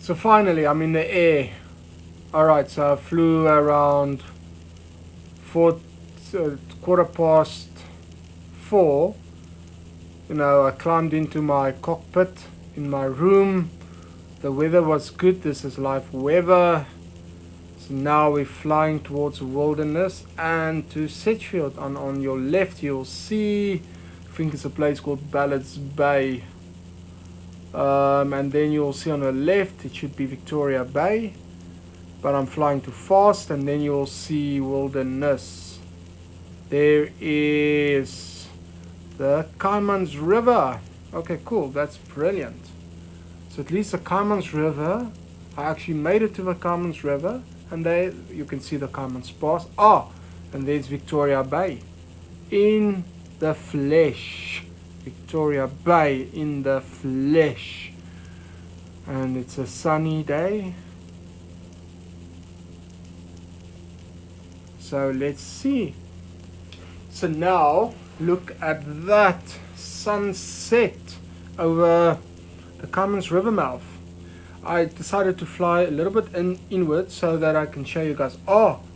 So finally, I'm in the air. Alright, so I flew around quarter past 4. You know, I climbed into my cockpit in my room. The weather was good. This is live weather. So now we're flying towards the wilderness and to Sedgefield. And on your left, you'll see, I think it's a place called Ballard's Bay. And then you'll see on the left, it should be Victoria Bay. But I'm flying too fast, and then you'll see wilderness. There is the Caimans River. Okay, cool. That's brilliant. So at least the Caimans River, I actually made it to the Caimans River, and there you can see the Caimans Pass. And there's Victoria Bay in the flesh. Victoria Bay in the flesh. And it's a sunny day. So let's see. So now look at that sunset over the Caimans River mouth. I decided to fly a little bit inward so that I can show you guys.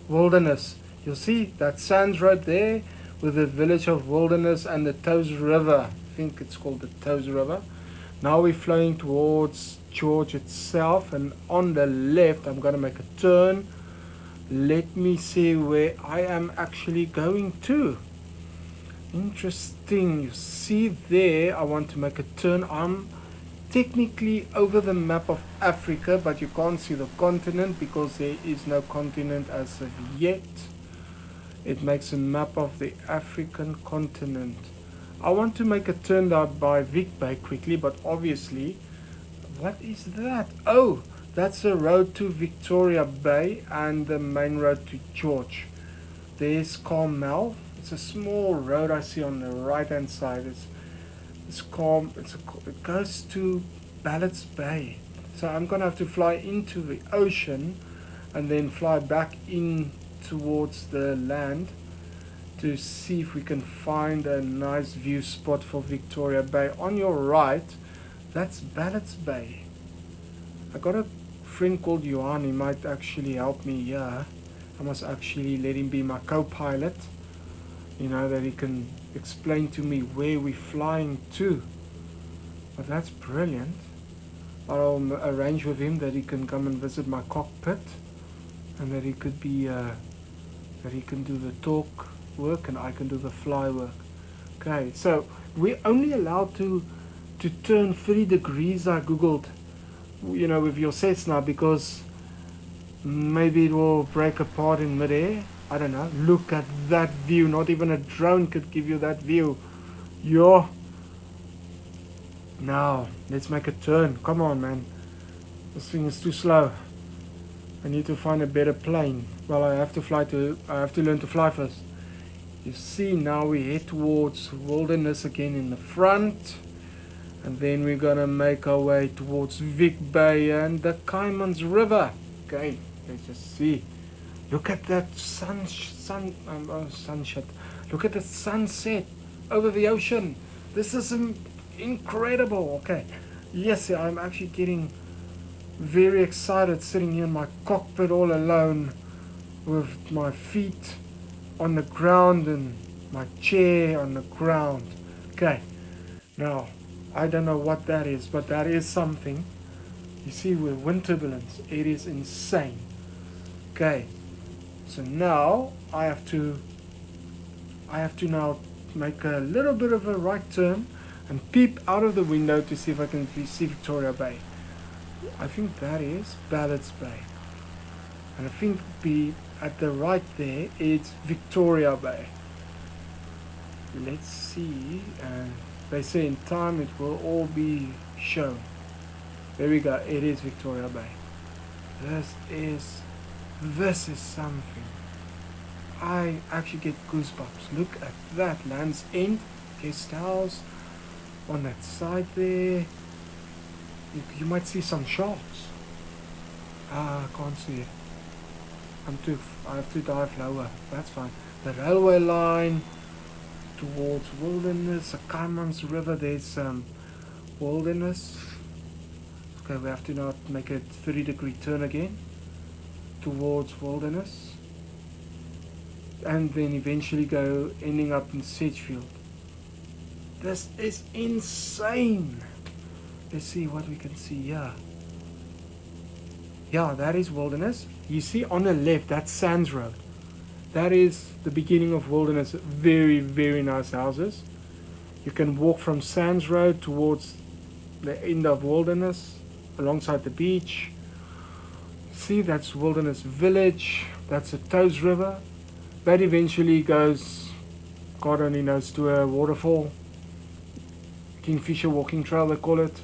Wilderness. You'll see that Sands Road there with the village of Wilderness and the Toes River. I think it's called the Toes River. Now we're flying towards George itself, and on the left I'm going to make a turn. Let me see where I am actually going to. Interesting. You see there, I want to make a turn. I'm technically over the map of Africa, but you can't see the continent because there is no continent as of yet. It makes a map of the African continent. I want to make a turn down by Vic Bay quickly, but obviously, what is that? Oh, that's the road to Victoria Bay and the main road to George. There's Carmel. It's a small road I see on the right hand side. It goes to Ballard's Bay. So I'm gonna have to fly into the ocean and then fly back in towards the land to see if we can find a nice view spot for Victoria Bay. On your right, that's Ballard's Bay. I got a friend called Johan. He might actually help me here. I must actually let him be my co-pilot, you know, that he can explain to me where we're flying to. But that's brilliant. I'll arrange with him that he can come and visit my cockpit, and that he could be that he can do the talk work and I can do the fly work. Okay, so we're only allowed to turn 3 degrees. I googled, you know, with your Cessna, because maybe it will break apart in midair. I don't know. Look at that view. Not even a drone could give you that view. Yo. Now, let's make a turn. Come on, man. This thing is too slow. I need to find a better plane. Well, I have to learn to fly first. You see, now we head towards wilderness again in the front. And then we're gonna make our way towards Vic Bay and the Caimans River. Okay, let's just see. Look at that sunset. Look at the sunset over the ocean. This is incredible. Okay, yes, I'm actually getting very excited sitting here in my cockpit all alone with my feet on the ground and my chair on the ground. Okay, now I don't know what that is, but that is something. You see, with wind turbulence, it is insane. Okay, so now I have to now make a little bit of a right turn and peep out of the window to see if I can see Victoria Bay. I think that is Ballard's Bay, and I think at the right there it's Victoria Bay. Let's see, and they say in time it will all be shown. There we go. It is Victoria Bay. This is something. I actually get goosebumps. Look at that. Land's End guest house on that side there. You might see some sharks. I can't see it. I have to dive lower. That's fine. The railway line towards wilderness. The Caimans River. There's wilderness. Okay, we have to now make a 30-degree turn again towards wilderness, and then eventually go ending up in Sedgefield. This is insane. Let's see what we can see here. Yeah, that is wilderness. You see on the left, that's Sands Road. That is the beginning of wilderness. Very, very nice houses. You can walk from Sands Road towards the end of wilderness alongside the beach. See, that's Wilderness Village. That's a Toes River. That eventually goes, God only knows, to a waterfall. Kingfisher Walking Trail, they call it.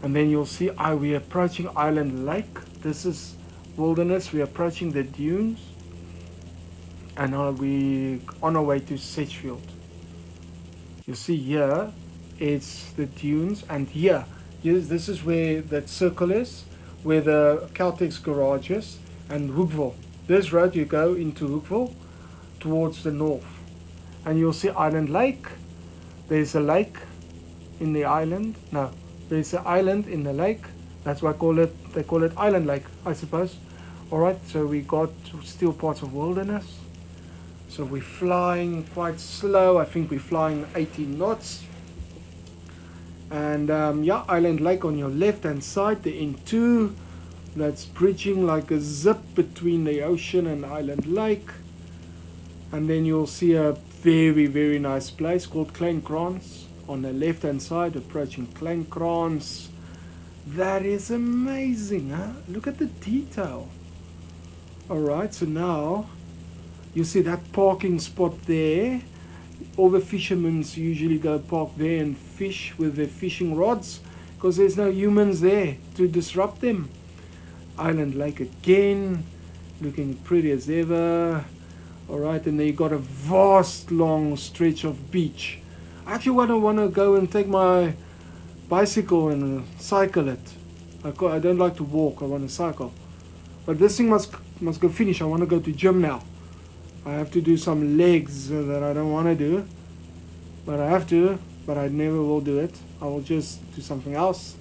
And then you'll see we're approaching Island Lake. This is wilderness. We're approaching the dunes. And now we're on our way to Sedgefield. You see here, it's the dunes. And here, this is where that circle is, where the Caltex garage is, and Hookville. This road you go into Hookville towards the north. And you'll see Island Lake. There's a lake in the island. No, there's an island in the lake. That's why they call it Island Lake, I suppose. Alright, so we got still parts of wilderness. So we're flying quite slow. I think we're flying 18 knots. And yeah, Island Lake on your left hand side, the N2. That's bridging like a zip between the ocean and Island Lake. And then you'll see a very, very nice place called Kleinkrans on the left hand side, approaching Kleinkrans. That is amazing, huh? Look at the detail. Alright, so now you see that parking spot there. All the fishermen usually go park there and fish with their fishing rods because there's no humans there to disrupt them. Island Lake again, looking pretty as ever. Alright, and then you got a vast long stretch of beach. I actually want to go and take my bicycle and cycle it. I don't like to walk, I want to cycle. But this thing must go finish. I want to go to gym now. I have to do some legs that I don't want to do. But I have to, but I never will do it. I will just do something else.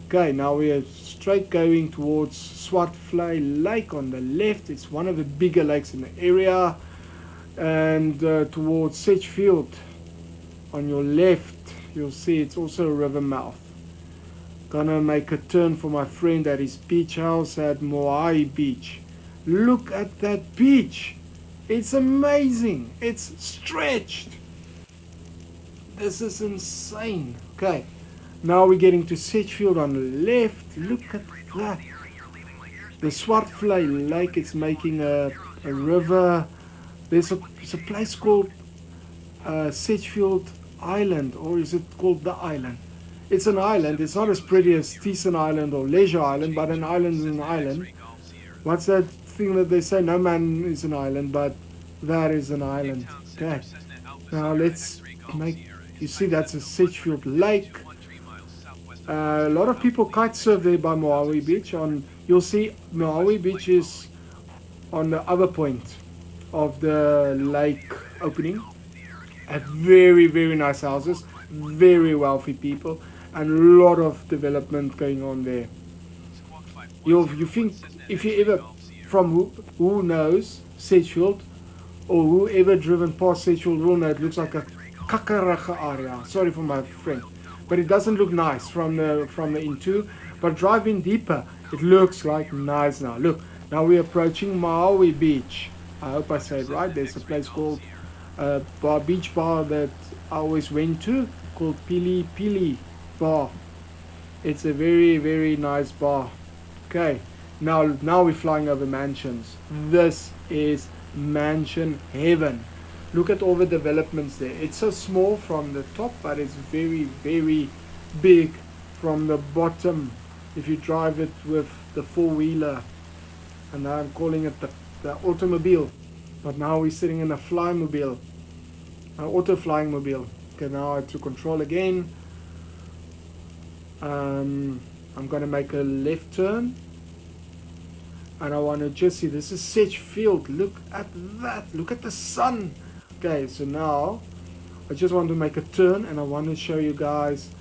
Okay, now we are straight going towards Swartvlei Lake on the left. It's one of the bigger lakes in the area. And towards Sedgefield on your left, you'll see it's also a river mouth. Gonna make a turn for my friend at his beach house at Mayoi Beach. Look at that beach. It's amazing. It's stretched. This is insane. Okay, now we're getting to Sedgefield on the left. Look at that. The Swartvlei Lake is making a river. There's a place called Sedgefield Island, or is it called the island? It's an island. It's not as pretty as Thiessen Island or Leisure Island, but an island is an island. What's that thing that they say? No man is an island, but that is an island. Okay. Now let's make. You see, that's a Sedgefield Lake. A lot of people kite surf there by Mayoi Beach. You'll see Mayoi Beach is on the other point of the lake opening. At very, very nice houses, very wealthy people, and a lot of development going on there. You think, if you ever, from who knows Sedgefield, or whoever driven past Sedgefield will know it looks like a kakkerige area. Sorry for my friend, but it doesn't look nice from the N2. But drive in deeper, it looks like nice now. Look, now we're approaching Mayoi Beach. I hope I said it right. There's a place called beach bar that I always went to called Pili Pili Bar. It's a very, very nice bar. Okay, now we're flying over mansions. This is mansion heaven. Look at all the developments there. It's so small from the top, but it's very, very big from the bottom if you drive it with the four-wheeler. And now I'm calling it the automobile, but now we're sitting in a flymobile, an auto flying mobile. Okay, now I have to control again. I'm gonna make a left turn, and I want to just see, this is Sedgefield. Look at that, look at the sun. Okay, so now I just want to make a turn, and I want to show you guys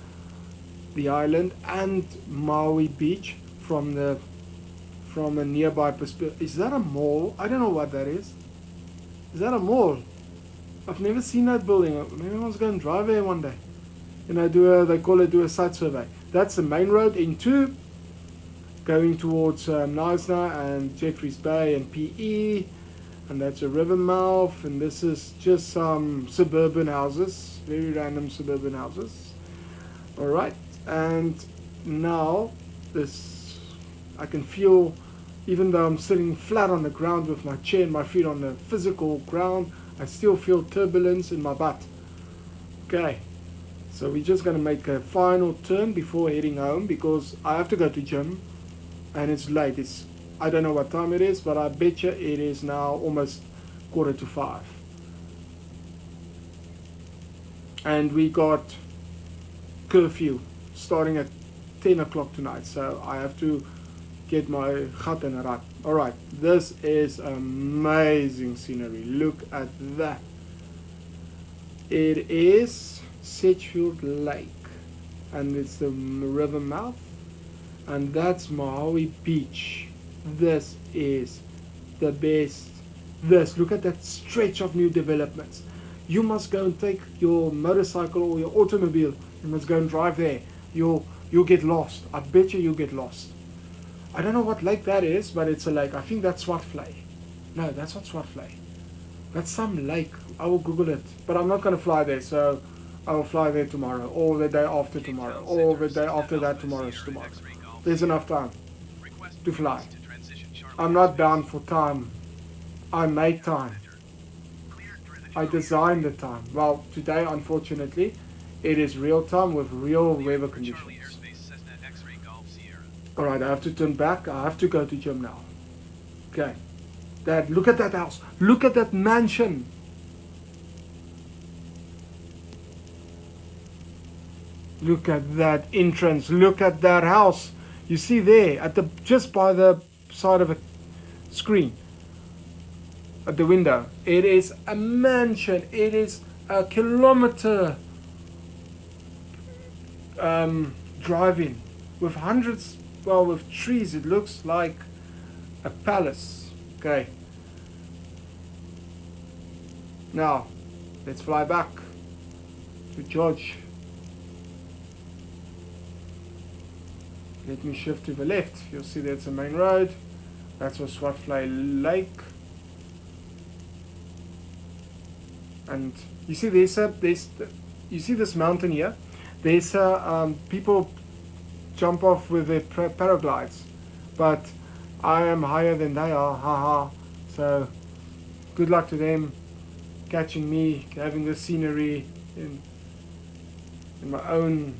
the island and Maui Beach from a nearby perspective. Is that a mall? I don't know what that is. Is that a mall? I've never seen that building. Maybe I must go and drive there one day. Do a site survey. That's the main road into going towards Knysna and Jeffreys Bay and PE, and that's a river mouth, and this is just some suburban houses, very random suburban houses. Alright, and now this, I can feel, even though I'm sitting flat on the ground with my chair and my feet on the physical ground, I still feel turbulence in my butt. Okay, so we're just going to make a final turn before heading home, because I have to go to gym and it's late. I don't know what time it is, but I bet you it is now almost 4:45. And we got curfew starting at 10 o'clock tonight, so I have to get my gat in rat. Alright, this is amazing scenery. Look at that. It is Sedgefield Lake, and it's the river mouth, and that's Maui Beach. This is the best. Look at that stretch of new developments. You must go and take your motorcycle or your automobile. You must go and drive there. You'll get lost. I bet you'll get lost. I don't know what lake that is, but it's a lake. I think that's Swartvlei. No, that's not Swartvlei. That's some lake. I will Google it. But I'm not going to fly there, so I will fly there tomorrow, or the day after tomorrow, or the day after that tomorrow's tomorrow. There's enough time to fly. I'm not bound for time. I make time. I design the time. Well, today, unfortunately, it is real time with real weather conditions. Alright, I have to turn back. I have to go to gym now. Okay. Dad, look at that house. Look at that mansion. Look at that entrance. Look at that house. You see there, just by the side of a screen. At the window. It is a mansion. It is a kilometer drive-in with hundreds, with trees. It looks like a palace. Okay. Now, let's fly back to George. Let me shift to the left. You'll see that's the main road. That's a Swartvlei Lake. And you see you see this mountain here. There's people jump off with their paraglides, but I am higher than they are, haha. So good luck to them catching me, having the scenery in my own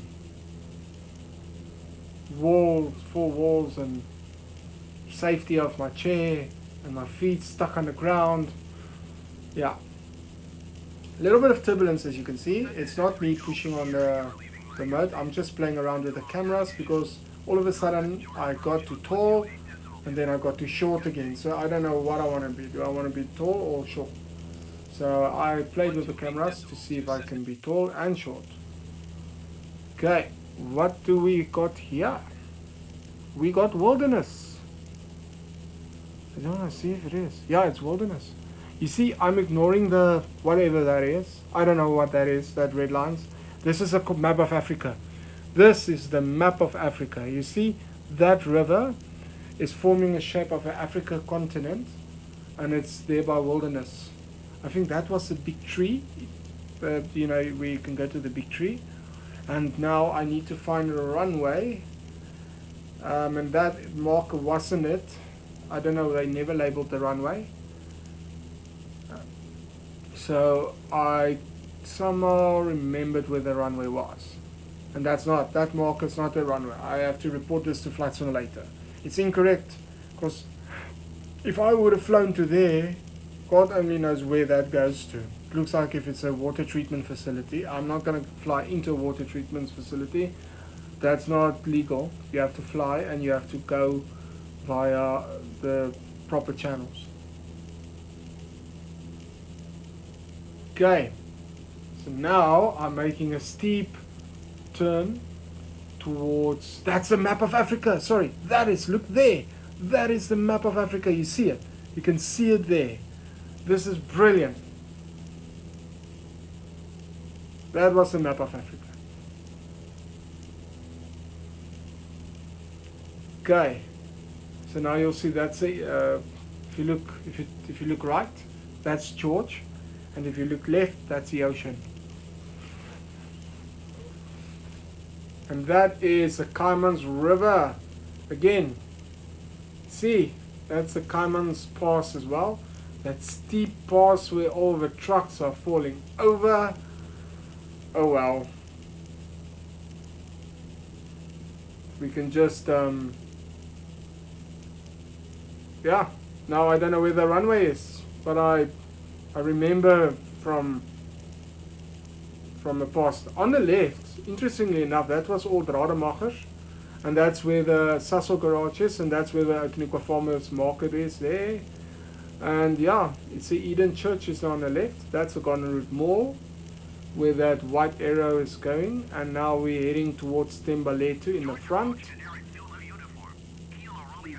four walls, and safety of my chair and my feet stuck on the ground. Yeah. A little bit of turbulence, as you can see. It's not me pushing on the remote. I'm just playing around with the cameras because all of a sudden I got too tall and then I got too short again. So I don't know what I want to be. Do I want to be tall or short? So I played with the cameras to see if I can be tall and short. Okay, what do we got here? We got wilderness. I don't want to see if it is. Yeah, it's wilderness. You see, I'm ignoring the whatever that is. I don't know what that is, that red lines. This is a map of Africa. This is the map of Africa. You see, that river is forming a shape of an Africa continent, and it's there by wilderness. I think that was the big tree. We can go to the big tree. And now I need to find a runway. And that marker wasn't it. I don't know, they never labeled the runway. So I somehow remembered where the runway was. And that marker's not the runway. I have to report this to Flight Simulator. It's incorrect, because if I would have flown to there, God only knows where that goes to. It looks like if it's a water treatment facility. I'm not going to fly into a water treatment facility. That's not legal. You have to fly and you have to go via the proper channels. Okay, so now I'm making a steep turn towards, that's the map of Africa, sorry, that is, look there, that is the map of Africa, you see it, you can see it there. This is brilliant. That was the map of Africa. Okay, so now you'll see that's a, if you look right, that's George, and if you look left, that's the ocean. And that is the Cayman's River. Again, see, that's the Cayman's Pass as well. That steep pass where all the trucks are falling over. Oh well. We can just, yeah, now I don't know where the runway is, but I remember from the past. On the left, interestingly enough, that was old Rademachers, and that's where the Sassel garage is, and that's where the Outeniqua Farmers Market is there. And yeah, it's the Eden Church is now on the left. That's the Garden Route Mall, where that white arrow is going, and now we're heading towards Thembaletu in the front,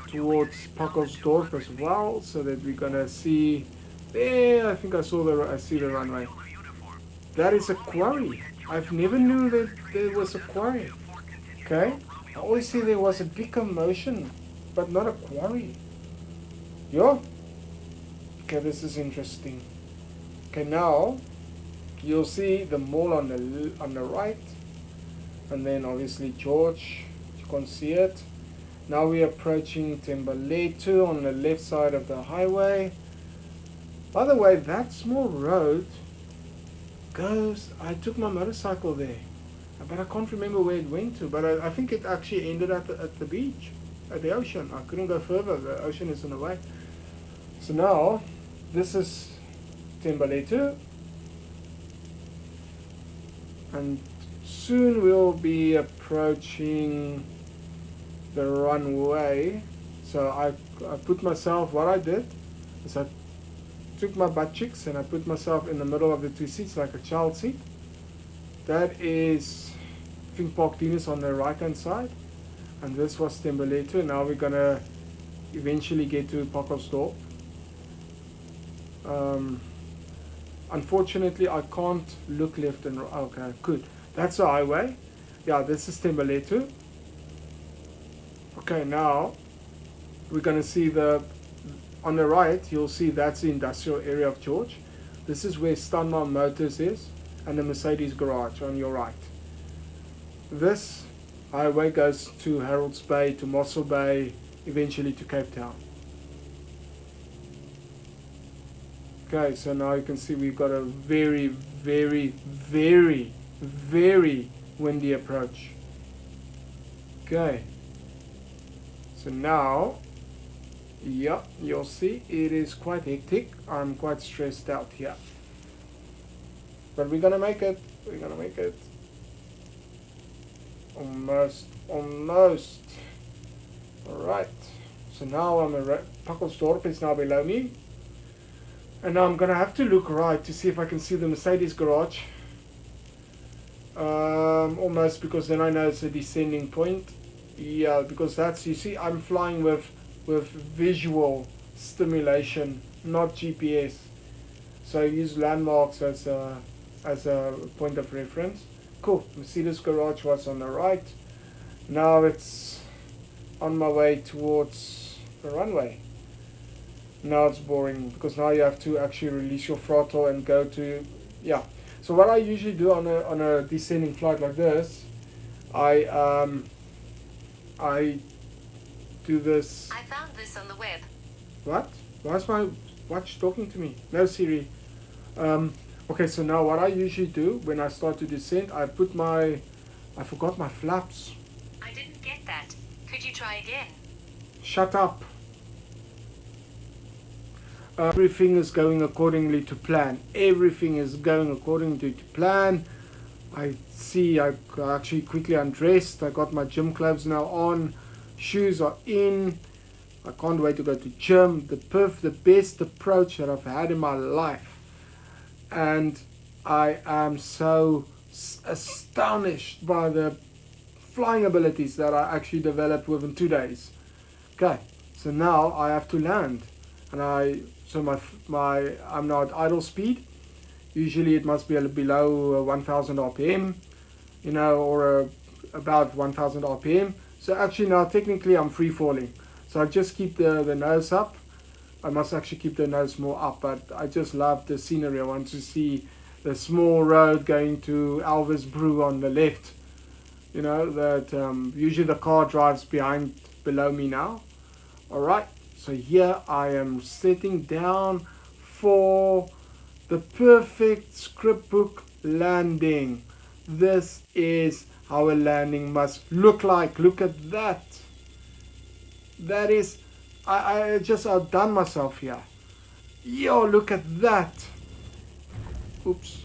towards Pakkelsdorp as well, so that we're gonna see there. I think I see the runway. That is a quarry. I've never knew that there was a quarry. Okay, I always say there was a big commotion, but not a quarry. Yeah. Okay, this is interesting. Okay, now you'll see the mall on the right, and then obviously George. You can't see it. Now we're approaching Thembaletu on the left side of the highway. By the way, that small road goes, I took my motorcycle there, but I can't remember where it went to, but I think it actually ended at the beach, at the ocean. I couldn't go further, the ocean is in the way. So now, this is Thembaletu, and soon we'll be approaching the runway. So I put myself, what I did is I took my butt cheeks and I put myself in the middle of the two seats like a child seat. That is, I think, Park Venus on the right hand side, and this was Thembaletu. Now we're gonna eventually get to Pakkelsdorp. Unfortunately I can't look left and right. Okay, good. That's the highway. Yeah, this is Thembaletu. Okay, now we're gonna see on the right, you'll see that's the industrial area of George. This is where Stanmar Motors is, and the Mercedes garage on your right. This highway goes to Harold's Bay, to Mossel Bay, eventually to Cape Town. Okay, so now you can see we've got a very, very, very, very windy approach. Okay, so now, yeah, you'll see it is quite hectic. I'm quite stressed out here, but we're gonna make it. We're gonna make it. Almost. Alright, so now Pakkelsdorp is now below me, and now I'm gonna have to look right to see if I can see the Mercedes garage. Almost, because then I know it's a descending point. Yeah, because that's, you see, I'm flying with visual stimulation, not GPS. So I use landmarks as a point of reference. Cool. Mercedes garage was on the right. Now it's on my way towards the runway. Now it's boring, because now you have to actually release your throttle and go to, yeah. So what I usually do on a descending flight like this, I do this. I found this on the web. What? Why is my watch talking to me? No, Siri. Okay, so now what I usually do when I start to descend, I forgot my flaps. I didn't get that. Could you try again? Shut up. Everything is going accordingly to plan. Everything is going according to plan. I see I actually quickly undressed. I got my gym clothes now on. Shoes are in. I can't wait to go to gym. The best approach that I've had in my life. And I am so astonished by the flying abilities that I actually developed within 2 days. Okay, so now I have to land, and I'm now at idle speed. Usually it must be below 1000 RPM, or about 1000 RPM. So actually now technically I'm free falling. So I just keep the nose up. I must actually keep the nose more up, but I just love the scenery. I want to see the small road going to Elvis Brew on the left. That usually the car drives below me now. Alright, so here I am setting down for the perfect script book landing. This is how a landing must look like. Look at that. That is, I just outdone myself here. Yo, look at that. Oops.